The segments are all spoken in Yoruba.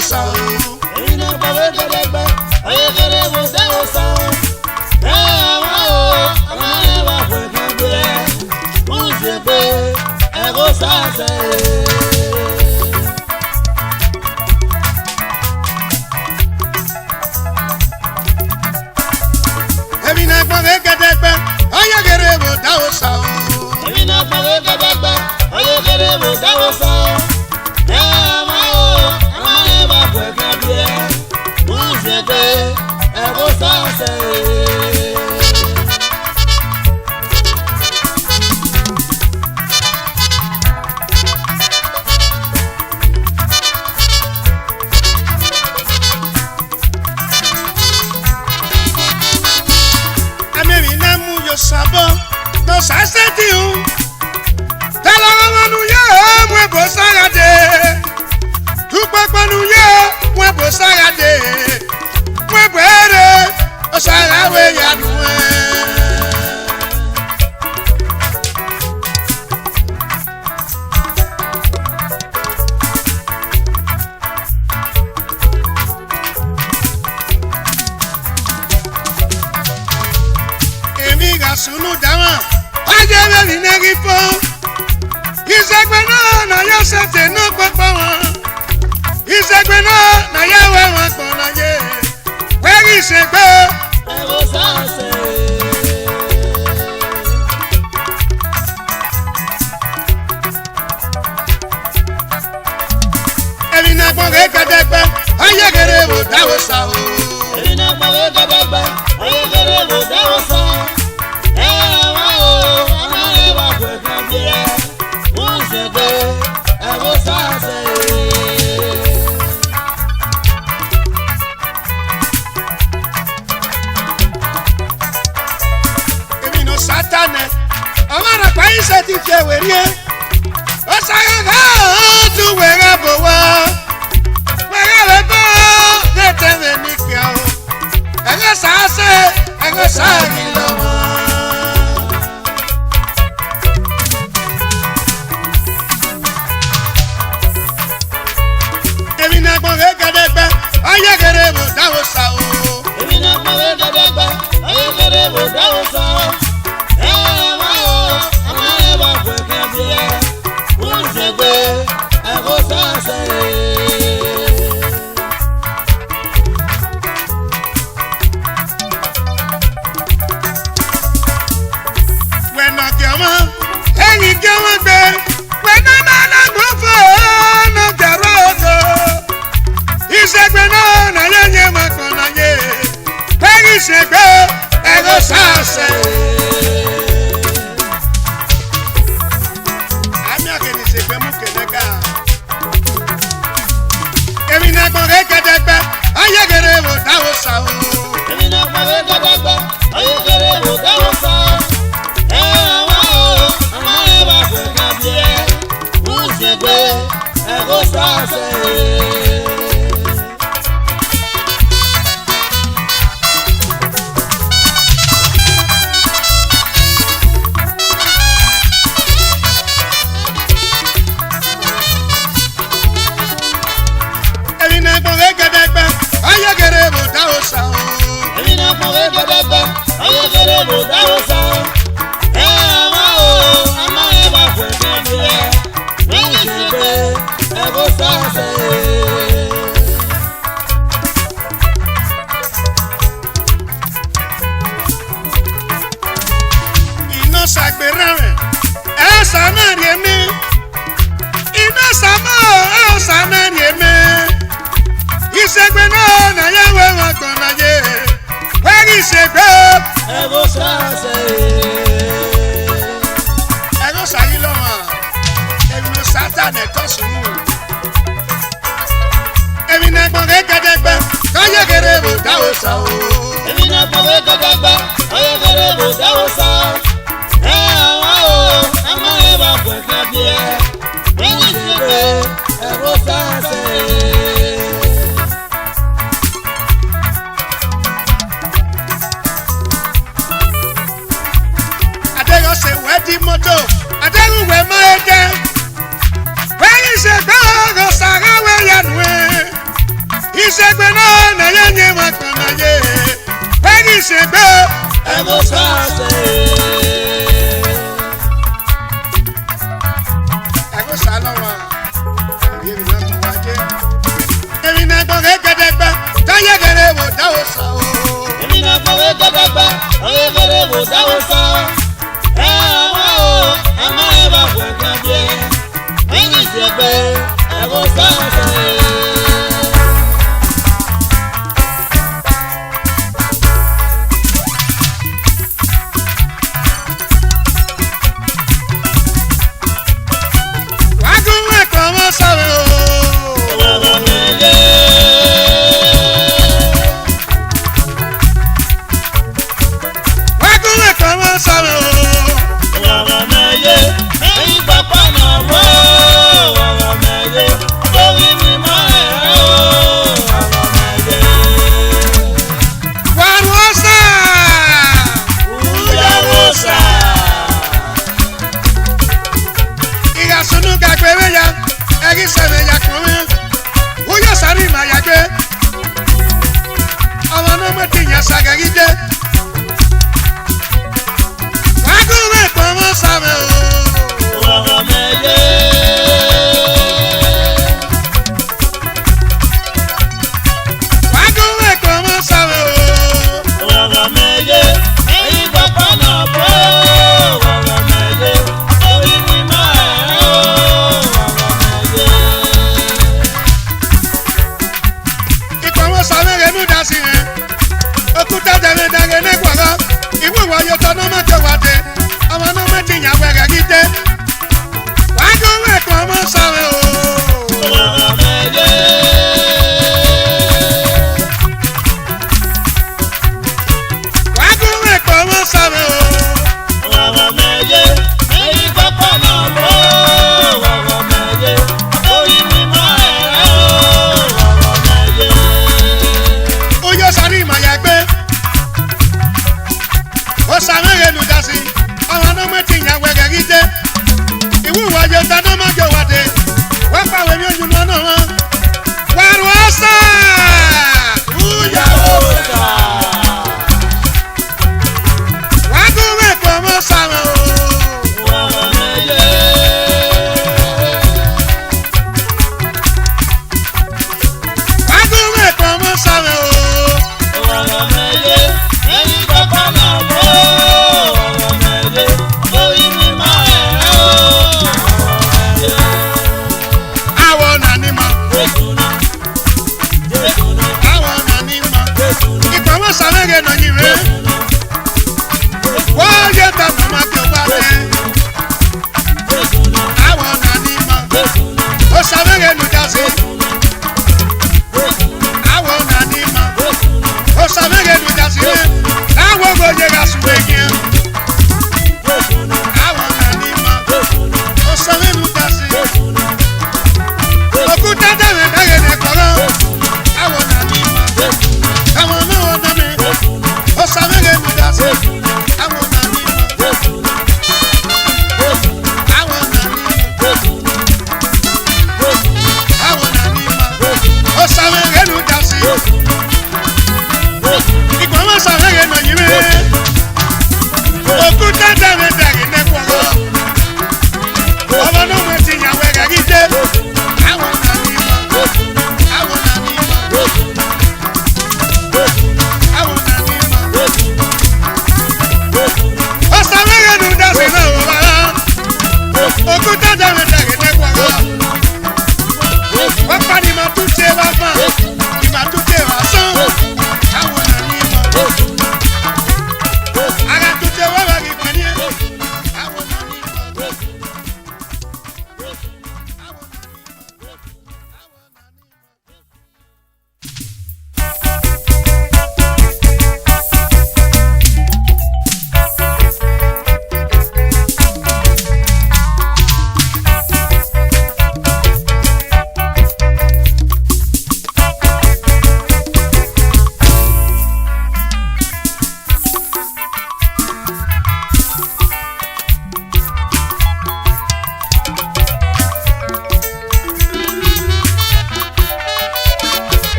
daosa. Ina bawe kadegbe, aye kere wo daosa. Amane wa fwe kambule, uzepe, ego sase. Ina bawe kadegbe, aye kere wo daosa. Ina bawe kadegbe, aye kere wo daosa. Amane wa fwe kambule, uzepe, ego sase. Sabo no saseti u talawanu ye mwe bo sagade tu papanu ye mwe bo sagade mwe bere o sagawe ya duwe sunu dawa ajebe vinegi po isegbe na yo sete no popo won isegbe na ya we won pon na ye we isegbe ego sase ebi na gbon ge kadegbe ayegere wo dawo sa o ebi na gbon ge kadegbe ayegere wo dawo sa. Paisa ti fe werie o saga ga tu wega bowa wega lebo de teme ni kio anga sase anga sagi lomo emina gbon ge gadegbe ayegere mo dawo sa o emina gbon ge gadegbe ayegere mo dawo sa Segbe ego sase ami akeni segbe mu kenega emi na gbon ge kadegbe ayegere wo dawo sa o emi na gbon ge kadegbe ayegere wo dawo sa amare ba fwe kabie mu segbe ego sase Ino sagbere esa na riemi ino samo esa na riemi isegbe na ya we won gbon na ye we isegbe ego sase ego sayi lo wa eno satan e tosumu emi na gbon ge kadegbe kayegere bo dawo sa o emi na gbon ge kadegbe kayegere bo dawo sa amare ba fwe kabie eni segbe ego sase se wedi moto adegu we maede when is a go saga we yanwe ìṣègbè náà nàyẹ́ ní wọn kàn náyẹ́ wẹ́gì ìṣègbè ẹ̀rọ sáàsẹ̀. ẹ̀kọ́ sàlọ́ wọn èmi náà kọ́ wájẹ́ èmi náà gbọ́ gẹ́gẹ́dẹ́gbẹ́ táyé gẹ́rẹ́ wò dáwọ́ sá o. èmi náà gbọ́ gẹ́gẹ́dẹ́gbẹ́ táyé gẹ́rẹ́ wò dáwọ́ sá o. ẹ ọmọ o ẹ má ẹ bá fún ẹgbẹ́ bí ẹ ẹ̀yìn ìṣègbè ẹ̀rọ sáàsẹ̀.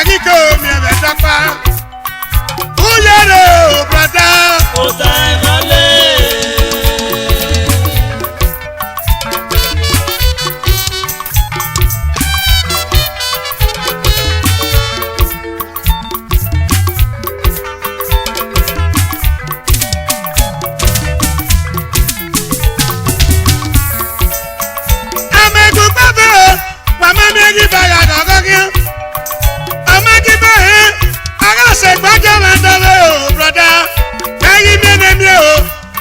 Tagiko mi ebe dapa. Uyere o brother. Ota emale.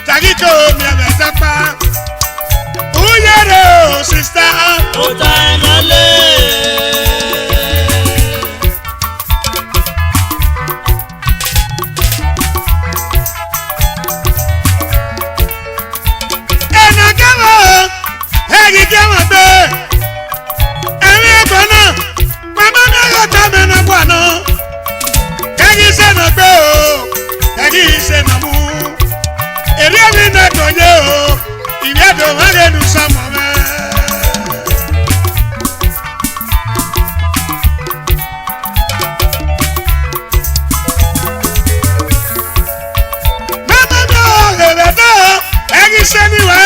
Tagiko mi ebe dapa. Uyere o sister. Ota emale. Ena kama hegi kama be. Emi ebona. Mama mi agota me na bwana. Hegi se na be o. Hegi se na mu. Eri mi na tonye o. Ibi do mare nu samo me. Mama mi o lebe do. Hegi se ni we.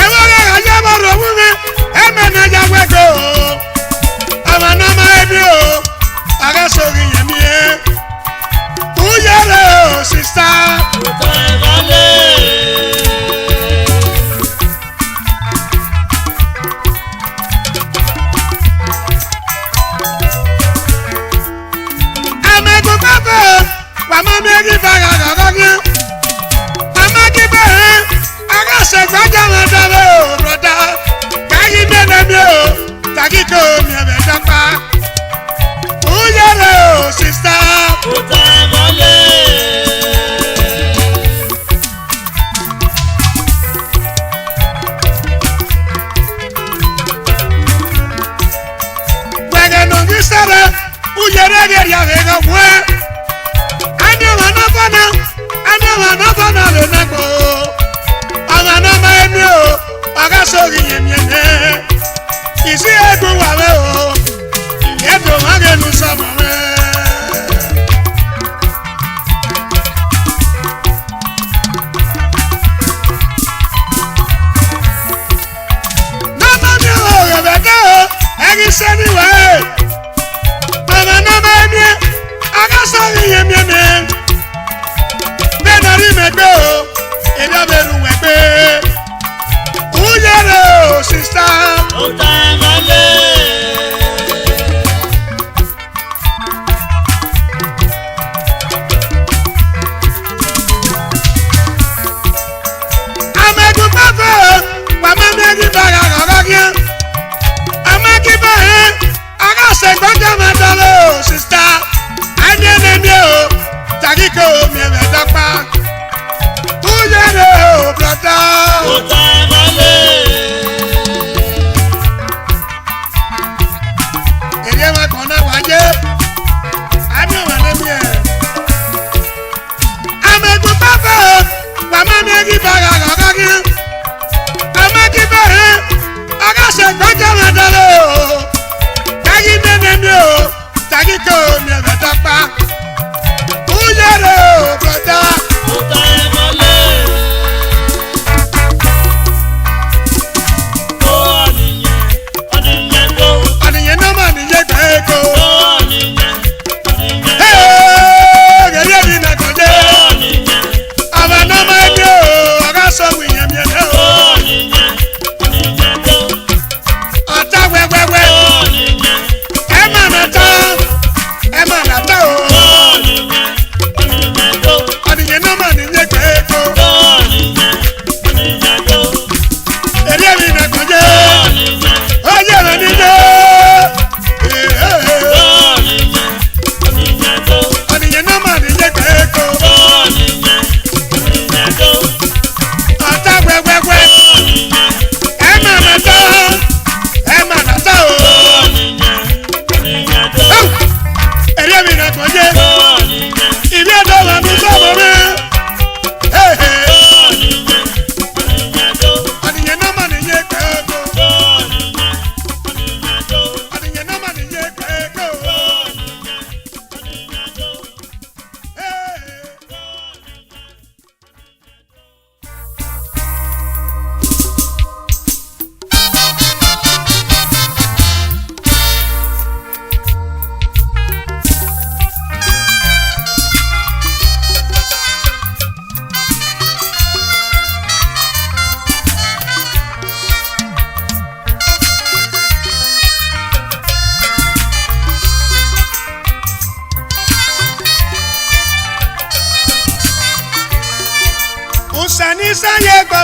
Ewo ga ya mo ro mu mi. Eme na ya we go. Ama na ma ebi o. Aga so ri yen mi e. Uyere o sister. Ota emale. Amegu baba, mama mi egi baga gaga. Mama ki be, aga se gbaja ma dale o brother. Kagi me na mi o, Tagiko mi ebe dapa. Uyere o sister. Ota emale. Wege no ngi sara, uyere ge ya vega mwe. Ane wana fana le nako. Ama na ma emi o, aga so gi yemyene. Isi egu wa we o, yedo wage nu sama we. Mama mi o rebeka o, egi seni we. Mama na ma emi, aga so gi yemyene. Benari megbe o, eda beru wegbe. Uyere o sister. Ota emale. Amegu baba, mama mi egi baga gaga. Amagi ba he, aga se gbaja ma dale o sister. Anye ne mi o, Tagiko mi ebe dapa. Uyere o brother. Ota emale. Eye wa kona waje. Ani wa le mi e. Amegu baba, mama mi egi baga gaga. Amagi ba he, aga se gbaja ma dale o. Kagi me ne mi o, Tagiko mi ebe dapa. Uyere o brother. Ota emale.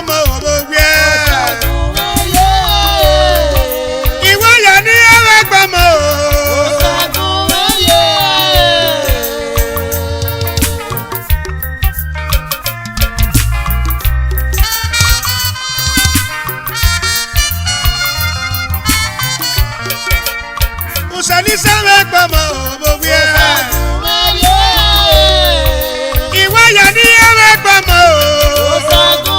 gbọmọ òbògbé. Ìwọ yà ní ẹwẹ́ gbọmọ o. Usani sẹ́wẹ́ gbọmọ òbògbé. Ìwọ yà ní ẹwẹ́ gbọmọ o.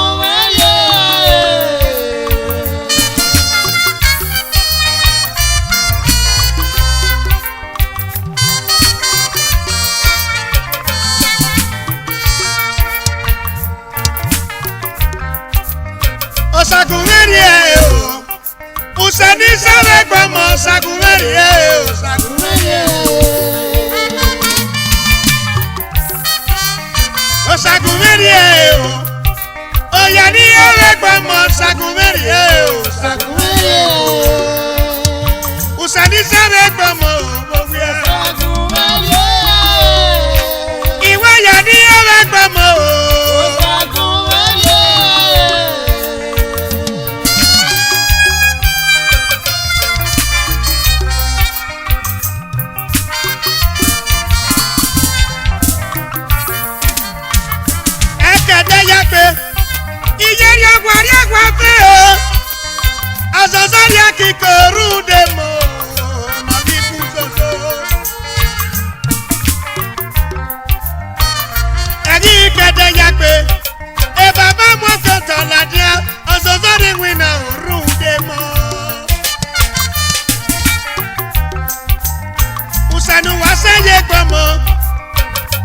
Osagunmeri o, Usani sẹ́wẹ́ gbọmọ Osagunmeri o, Osagunmeri o. Osagunmeri o, Oya ni ẹwẹ́ gbọmọ Osagunmeri o, Osagunmeri o. Usani sẹ́wẹ́ gbọmọ òbògbé. Ìwọ yà ni ẹwẹ́ gbọmọ o. Iyeri agwari agwafe o, azazari akikoru demo, mabibu zozo. Egi kede yakpe, e baba mo koto ladia, azazari wina oru demo. Usanu waseye gomo,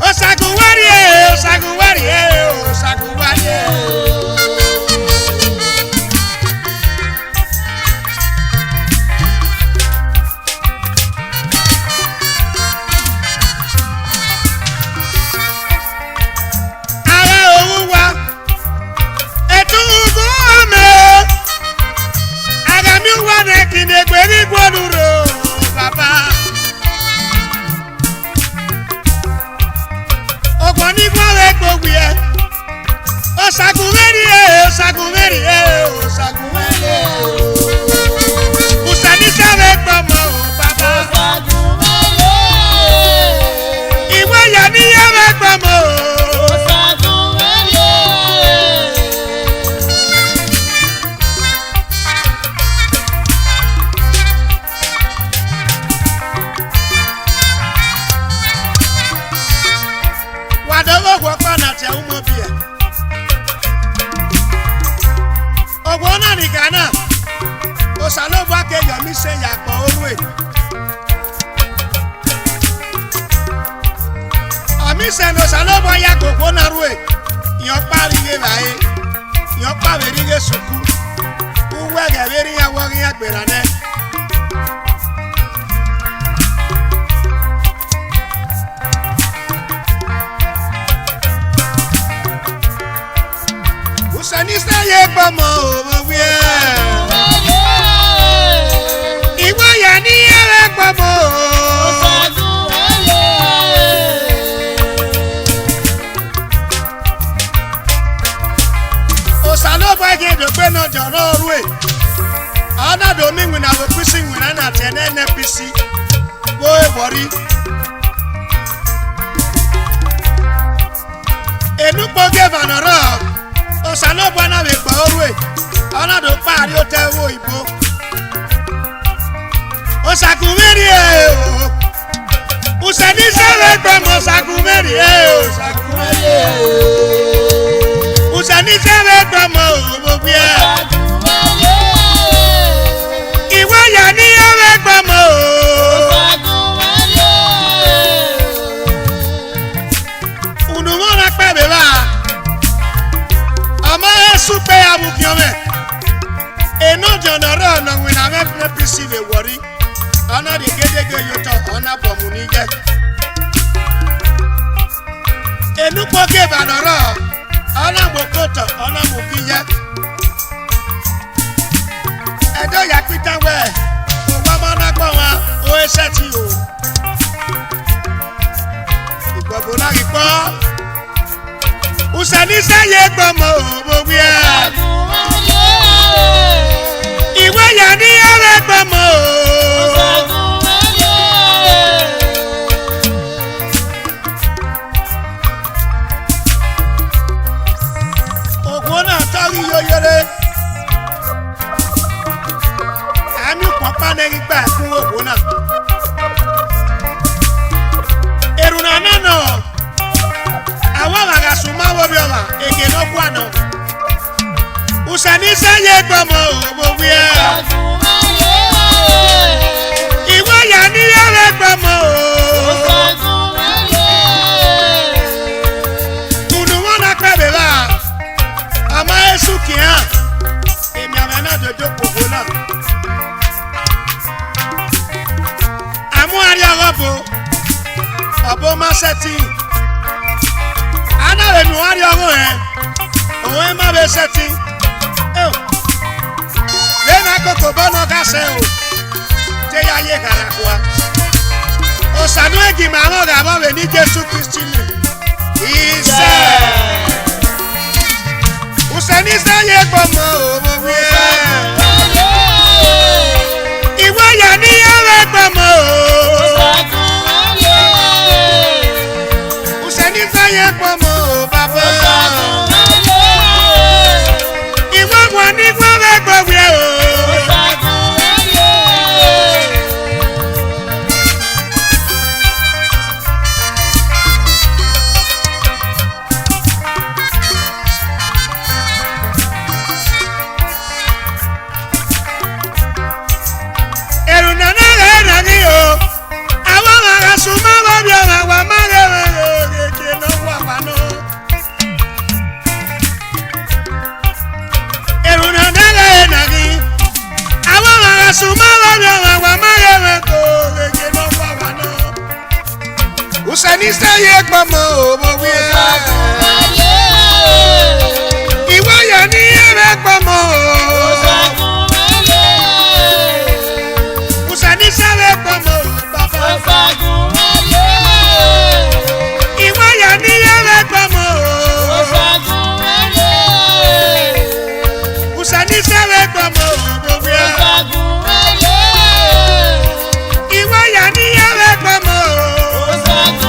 osagunwari e, osagunwari e, osagunwari e. Osagunmeri o, Osagunmeri o. Usani sẹ́wẹ́ gbọmọ o bàbá. Ìwọ yà ní ẹwẹ́ gbọmọ o. Wàdọ́wọ́ wọ́pọ̀ nàtẹ̀ ọmọ bíyà. Ọgbọ́n náà ní Ghana, Òṣàlóbọ̀ Akẹ́yọ̀mí ṣe yàpọ̀ orúwé. Àmì sẹ́nu Òṣàlóbọ̀ ya gbogbo náà rúwé. Ìyàn pàríyé báyé, ìyàn pàwéríyé sùkú. Uwe gẹ̀wérí ya wọ́rí ya gbèrà náà. Usani sẹ́yẹ gbọmọ òbògbé. Ìwọ yà ní ẹwẹ́ gbọmọ o. Òṣàlóbọ̀ ẹ̀gẹ́dọ̀ gbé náà jọ̀rọ̀ ọ̀rú ẹ̀. Ọ̀nàdọ̀ mi wìnà wò písì wìnà náà tẹ̀ ní NNPC. Wó ewọ̀rí. Enukpo gẹ́vànà rọ̀. Òṣàlóbọ̀ náà wè gbọ́ ọ̀rú ẹ̀. Ọ̀nàdọ̀ pààrí ó tẹ́ owó ìbò. Osagunmeri o, Usani sẹ́wẹ́ gbọmọ Osagunmeri o, Osagunmeri o. Usani sẹ́wẹ́ gbọmọ òbògbé. Ìwọ yà ní ẹwẹ́ gbọmọ o. Unumọ́ra pẹ́ mi bá. Ọmọ Yesu pé abùkún mẹ́. Eno jọ̀nà rẹ̀ ọ̀nà wìnà mẹ́fẹ́ pèsè lè wọ̀rí. Ọ̀nà di gédégé yòtọ̀ ọ̀nà bọ̀mù ní jẹ́. Enukpo gébànà rọ̀ ọ̀nà mọ̀kòtò ọ̀nà mọ̀kì jẹ́. Ẹ̀dọ́ yà pété wẹ̀ òwò ọmọdégbọ̀n wa ó ẹsẹ̀ tí o. Ìgbọ̀gbọ̀ náà rí pọ́. Usani sẹ́yẹ gbọmọ òbògbé ẹ̀. ọ̀pá nẹ́rí gbà fún òwò náà. èrò náà nánà àwọn àràsùn máa wọ bí ọ̀rà ègè náà kú àná. ùsàní sẹ́yẹ gbọmọ òwò wí ẹ́. ìwọ yà ní yàrá gbọmọ o. kùnú wọn náà pẹ́ bẹ̀rẹ̀ à àmọ́ èsù kìí hàn èmi àmọ́ náà dodo kòkó náà. àmú àríyá rọ́bù ọ̀bọ má sẹ́tì anáwó nù àríyá ọ̀rọ̀ ẹ̀ òun ẹ̀ má bẹ sẹ́tì lẹ́nu àkókò bọ́nà kásẹ̀ o jẹ́ yá yé kàràkùá òsànú ègì màmú ọ̀gá bọ́ wẹ̀ ní Jésù Kristi nù ìṣe òsàní sẹ́yẹ gbọmọ òmò wí ẹ́ ìwọ yà ní yàrá gbọmọ o òsàní sẹ́yẹ gbọmọ o bàbá ìwọ wà ní gbọmọ gbọmọ o. Usani sẹ́yẹ gbọmọ òmò wí ẹ́. Ìwọ yà ní ẹ̀rẹ́ gbọmọ o. Usani sẹ́yẹ gbọmọ bàbá. Ìwọ yà ní ẹ̀rẹ́ gbọmọ o. Usani sẹ́yẹ gbọmọ òmò wí ẹ́. Ìwọ yà ní ẹ̀rẹ́ gbọmọ o.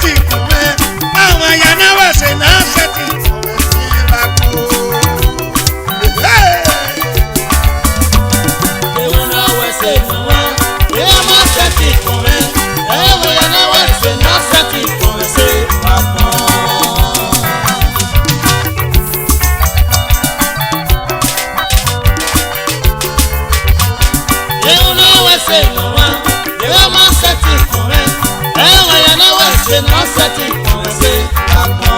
seti kume àwọn yana wese na seti kume si bako Euna wese noa, ema seti kume, ewa yana wese na seti kume se bako. Euna wese noa, ema seti kume, ewa yana wese na seti kume se bako.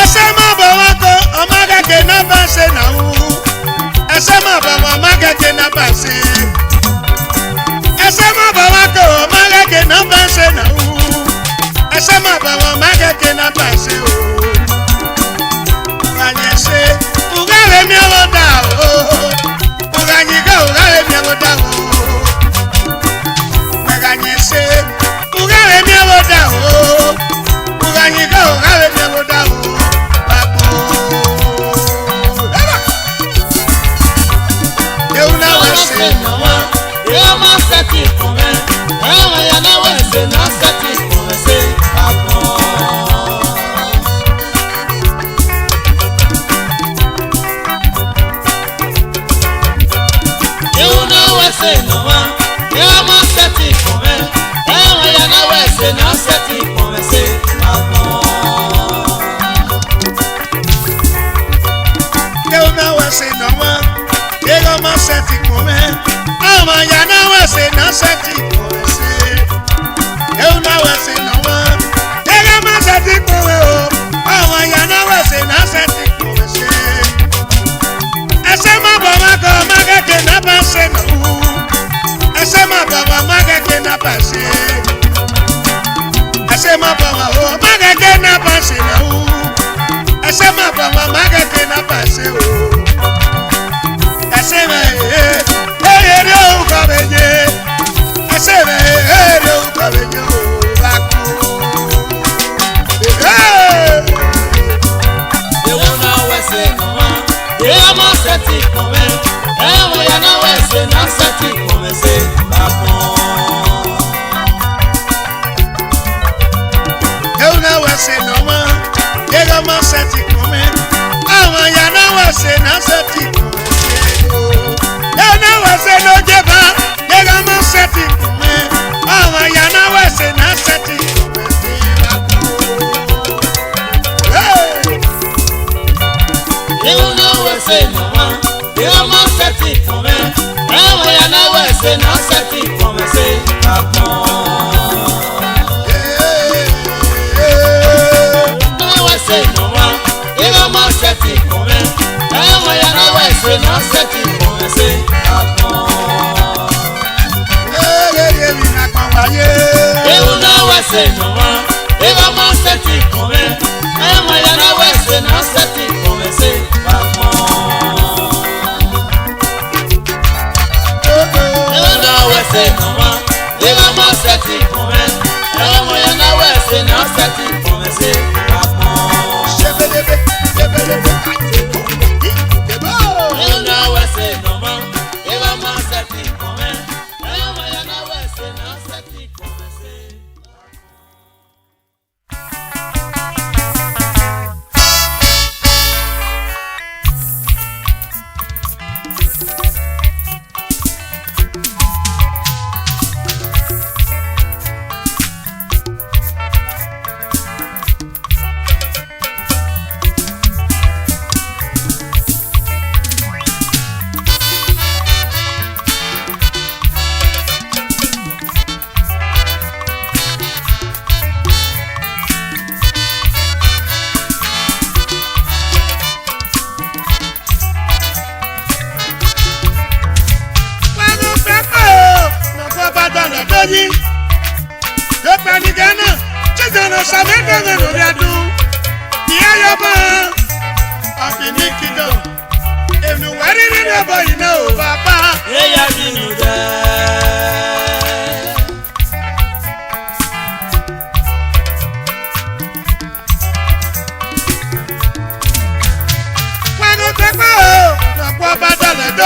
ese ma bo wa ko omaga ke na ba se na wu ese ma bo wa maga ke na ba se ese ma bo wa ko omaga ke na ba se na wu ese ma bo wa maga ke na ba se o anye se ugale mi alo da o uganyi ga ugale mi alo da o anye se ugale mi alo da o uganyi ga ugale mi alo da o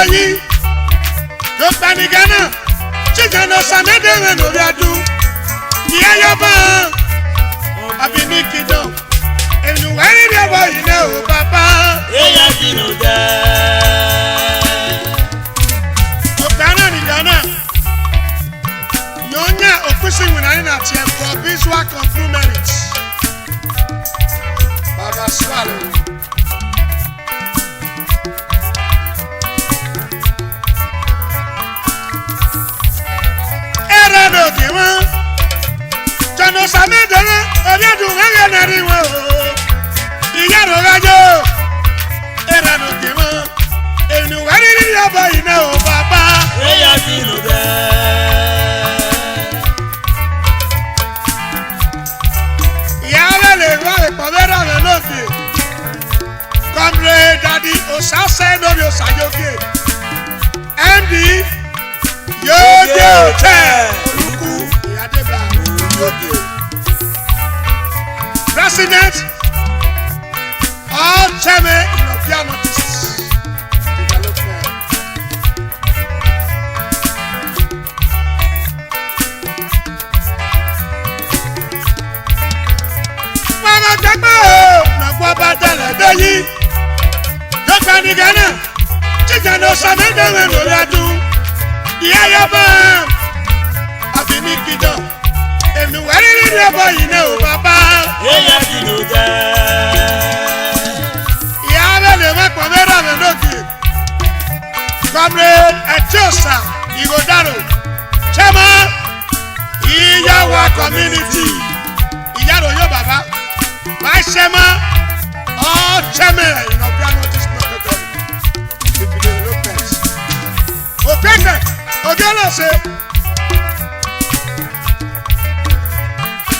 lóyí tó pani gánà chicha no samede we no biadu. Iya yaba abini kido. Enu wari dia boy ne o papa. Eya dino de. Okana ni Ghana. Nyonya okusi winani na tie for visual compliments. Baba swallow. Era no kima. Jano samede ne obiadu ngenge nari wo. Iya no gajo. Era no kima. Enu wari dia boy ne o papa. Eya dino de. Comrade Daddy Osase Nobi Osayoke MD Yoge Hotel Oluku Iyadeba Yoge President all chairman of Innovia Notice Development. Mama Jagba Nagwa Badala Deyi Jagba ni Ghana Chicha no Samede we no Yadu Iya Yaba Abini Kido Emi wari ni Yaba ine o Baba Eya dino de. Iya Bele Makwa Mera Menoki Comrade Etiosa Igodaro Chairman Iyawa Community Iyaro yo Baba Vice Chairman all chairman in Innovia Notice Protocol Development. Okeke Ogelo se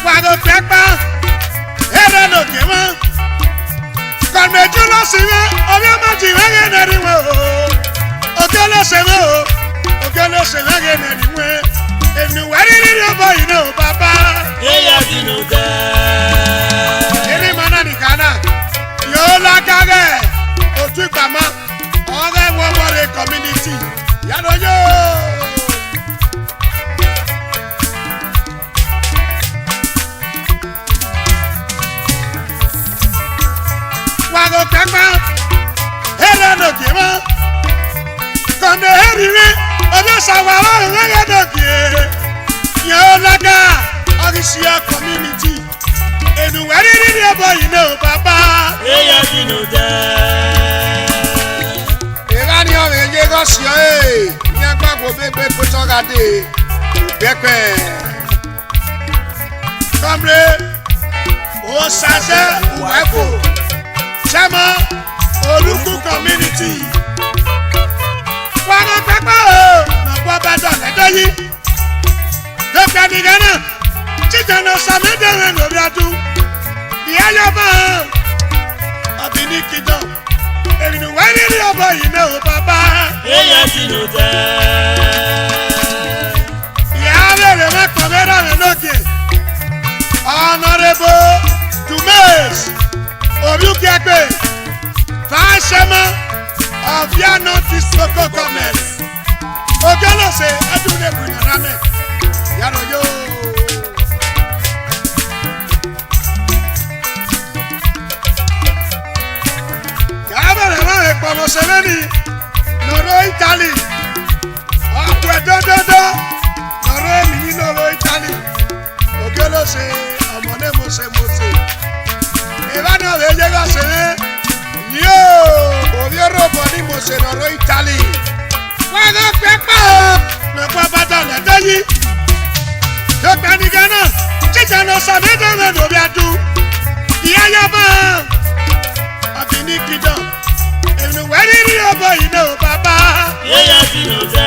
Wado Pepa Era no kema Konmejulo siwe Obia maji wege neriwe Ogelo se me Ogelo se wege neriwe Enu wari niri obo ino papa Eya dino de. Eri mana ni Ghana Yola kage Otu ipama Oge wobore community Yano yo Wago kekpa Hele no kima Konde heriwe Obe sawara Wege no kie Yola ka Orisia community Enu wari niri ebo ine o papa Eya dino de. Irani ore yego si e ni agbagbo bebe ko toga de bepe Comrade Osase Uwefo Chairman Oluku Community Wano pepa o na kwa bado ledoyi Dopia ni Ghana Chicha no Samede we no biadu Iya Yaba Abini Kido Enu wari ni obo ine o papa Eya dino de. Ya Bele Makwa Mera Menoki Honorable Dumes Obiukiakpe Vice Chairman of Innovia Notice Local Government Ogelo se Adune Bunyaname Yano yo Como se veni Noro Italy Okwe dododo Noro Emini Noro Italy Ogelo se Amone Mose Evano de llega se ve Yo Obioro Boni Mose Noro Italy Wago Pepa No kwa batale Deyi Jokpa ni Ghana Chicha no Samede we no biadu Iya Yaba Abini Kido Enu wari ni obo ine o papa Eya dino de.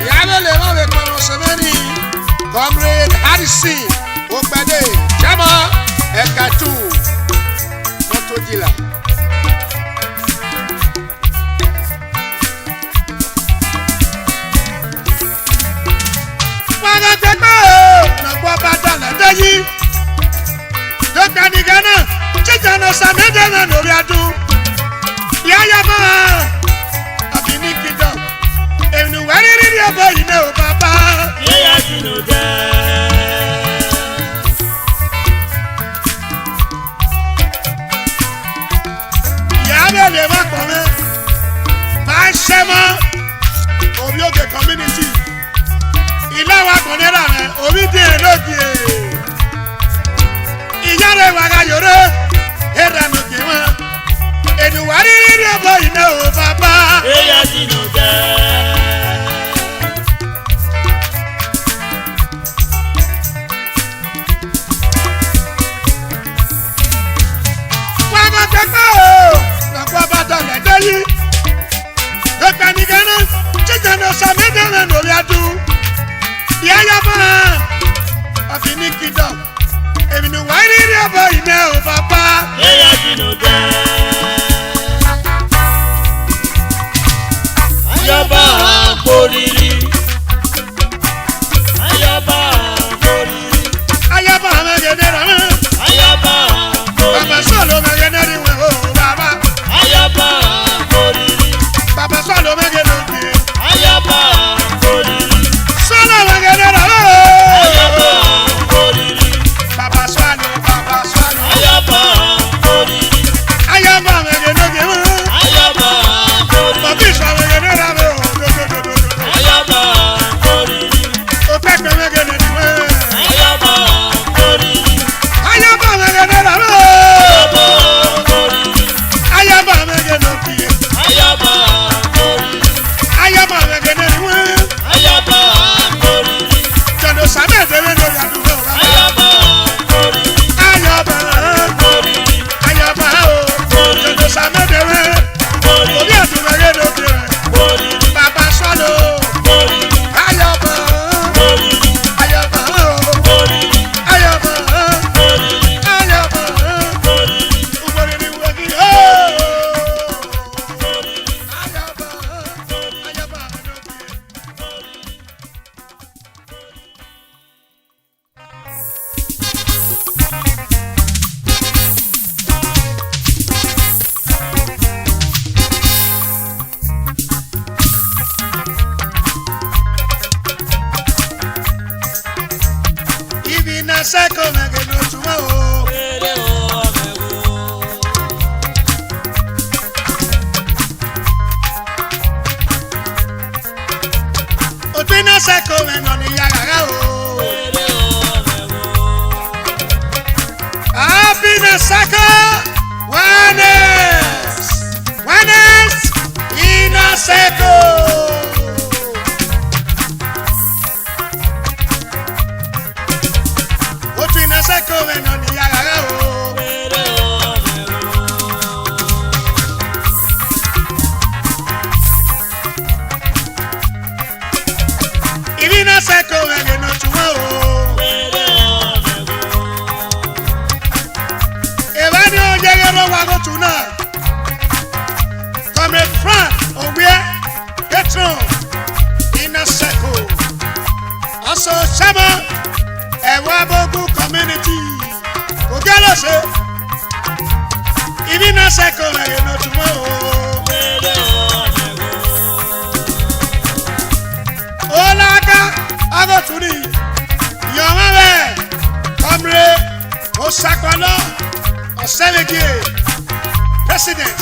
Yabele ma be kono semeni Comrade Harrison Ogbade Chama Ekatu Motojila Waga Pepa na kwa badala Deyi Jokpa ni Ghana Chicha no Samede we no biadu Iya Yaba Abini Kido Enu wari ni ọbọ yìí náà ò bàbá. Yéyà dínú jẹ́. Ìyá bẹ̀rẹ̀ má pọ̀ mẹ́. Máa ń ṣẹ́ mọ́. Orí òkè community. Ilé wa kò ní ra rẹ̀. Orí dín in lókè. Ìyá rẹ̀ wà ká yòrò. Èrè lókè wọn. Ènìwà rírí ọbọ yìí náà ò bàbá. Yéyà dínú jẹ́. Yéyà dínú jẹ́. Ayọ̀bá àpòrìrì. Ayọ̀bá àpòrìrì. Ayọ̀bá àpòrìrì. Ayọ̀bá àpòrìrì. Ayọ̀bá àpòrìrì. Ayọ̀bá àpòrìrì. Ayọ̀bá àpòrìrì. Seko mege no tuma o. Ere o amego. Otwina seko me no ni yagaga o. Ere o amego. Apina seko. Wanes. Ina seko. Seko me no ni yagaga o. Ere o amego. Ibina seko mege no tuma o. Ere o amego. Evani o jegero wago tuna. Comrade Frank Obie Petron Ina seko. Also Shama Ewabogu community. Ogalo se. Ibina seko mege no tuma o. Ere o amego. Olaga agotuni. Yomawe. Comrade Osakwalo Oselege. President.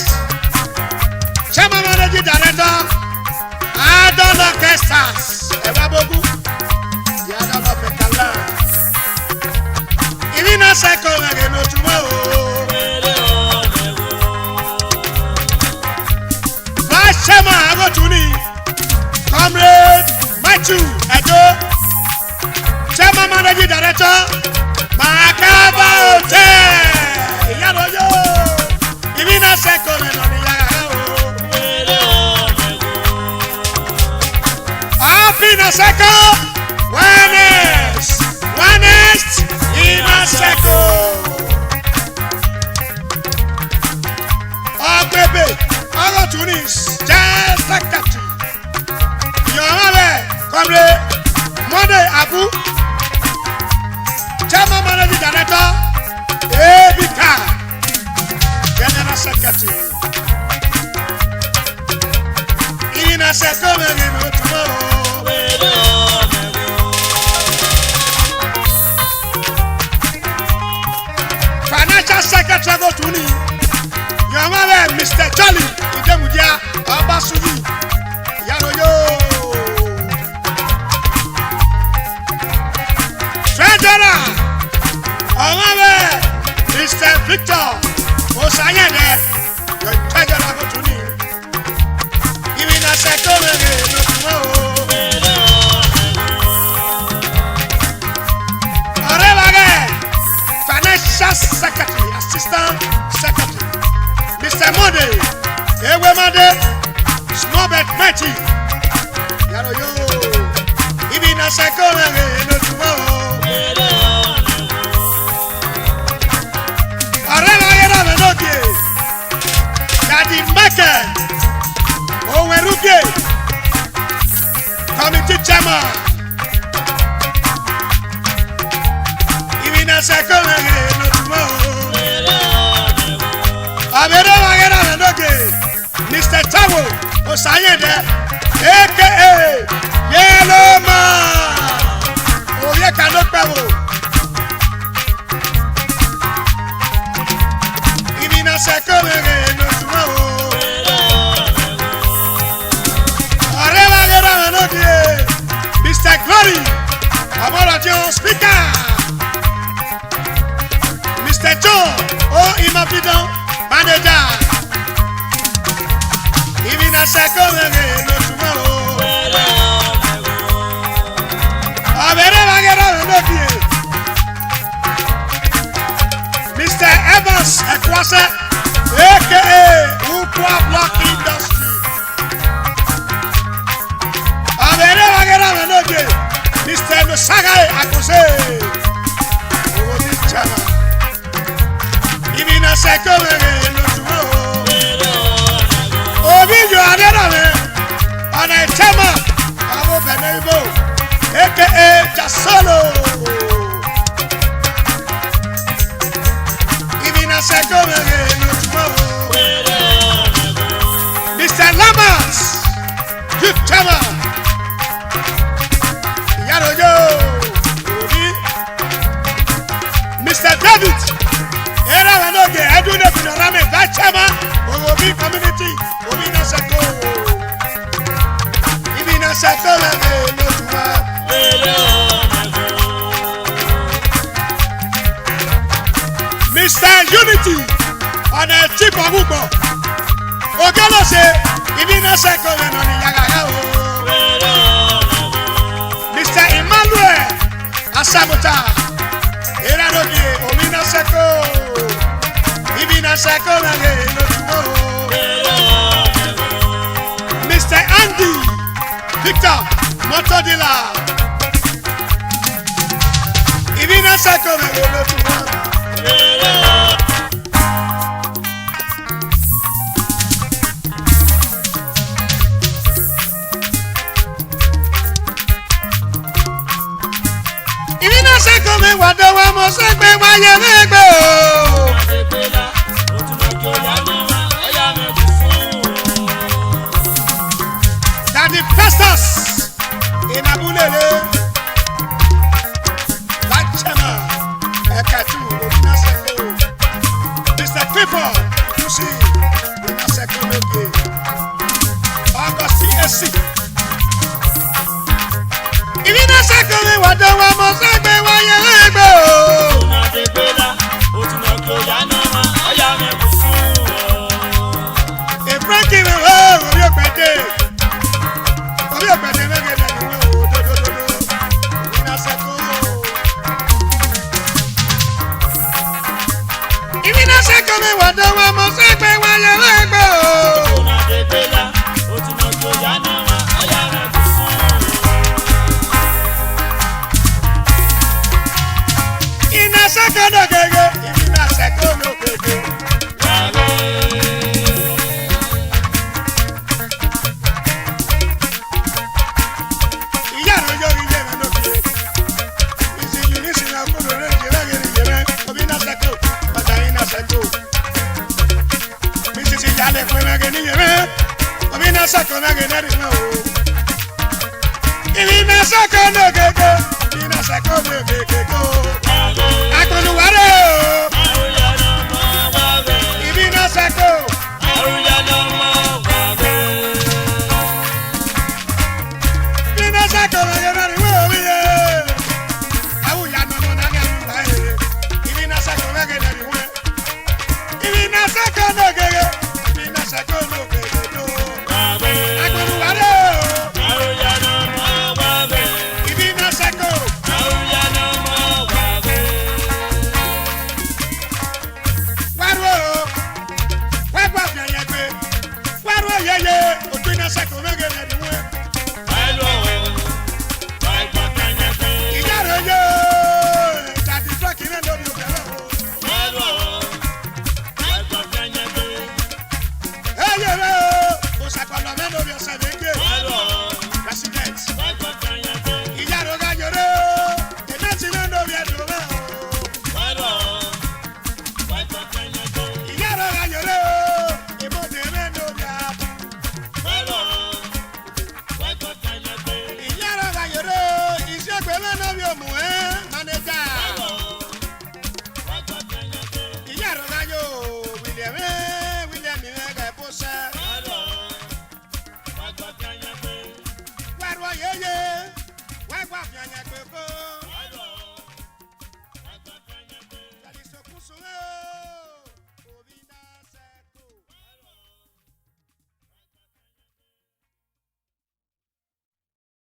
Chairman Managing Director. Adol Orchestras. Ewabogu. Yadolo Fekala. Ibina seko mege no tuma o. Ere o amego. Vice Chairman Agotuni. Comrade Matthew Edo. Chairman Managing Director. Makaba Hotel. Iyaroyo. Ibina seko me no ni yagaga o. Ere o amego. Apina seko. Wanes. Ina seko. Ogbebe. Agotuni. Just secretary. Yomabe. Comrade Monday Abu. Chairman Managing Director. Ebika. General Secretary. Ina seko mege no tuma o. Mr. Charlie Idemudia Abasuyi Yaroyo. Treasurer Ọ̀rẹ́rẹ́ Mr. Victor Osayede your treasurer go to me. Give me that second no tomorrow. Financial Secretary, Assistant Secretary, Mr. Monday, Ewe Monday, Snowbird Mighty, Yaro yo, Ibi na second no tomorrow. Arela yera menoke, Daddy Michael, Oweruke, Committee Chairman. Second no tomorrow. Abere wagera ndoke. Mr. Tabo Osayede aka Yellow Man. Oye kanopewo. Ibina second no tomorrow. Are wagera ndoke. Mr. Glory Amorojo Speaker. Mr. John O Imafidan Manager. Even a second no tomorrow. Abere wagera ndoki. Mr. Evans Ekwase aka Ukwa Block Industry. Abere wagera ndoki. Mr. Lusagai Akose. Oh, this channel. Even a second no tomorrow. Obi you are there on a chama. Abo Benebo, aka Jasolo. Even a second no tomorrow. Mr. Lamas, you chama. Yaro yo. Mr. David. Era wanoge adune pinorame bachama obi community obi na sako ibi na sako la no tuma Mr. Unity on a chip abugo ogalo se ibi na sako la no ni yaga o Mr. Emmanuel Asamuta era noge obi na sako Ibina second no tomorrow. Mr. Andy Victor Motodila. Ibina second no tomorrow. Ibina second me wado wa mo segbe wa ye megbe o. Daddy Festus in Abulele Bachama Ekatu Obinaseko Mr. Clifford Kusi Obinaseko Noge August CSC Ibinaseko me wado wa mo segbe wa ye egbe o Frankie me orí òpèdè mẹ́gẹ̀dẹ̀ ni wọ́n ò dòdòdòdò ìbínà sẹ́kọ̀ mi wà dánwà mọ́ sẹ́gbẹ̀ wáyé lẹ́gbẹ̀ o. Iná sẹ́kọ̀ ló gègé ìbínà sẹ́kọ̀ ló gègé. Sako na generi no. Ibina sako no gege, ibina sako no gege go.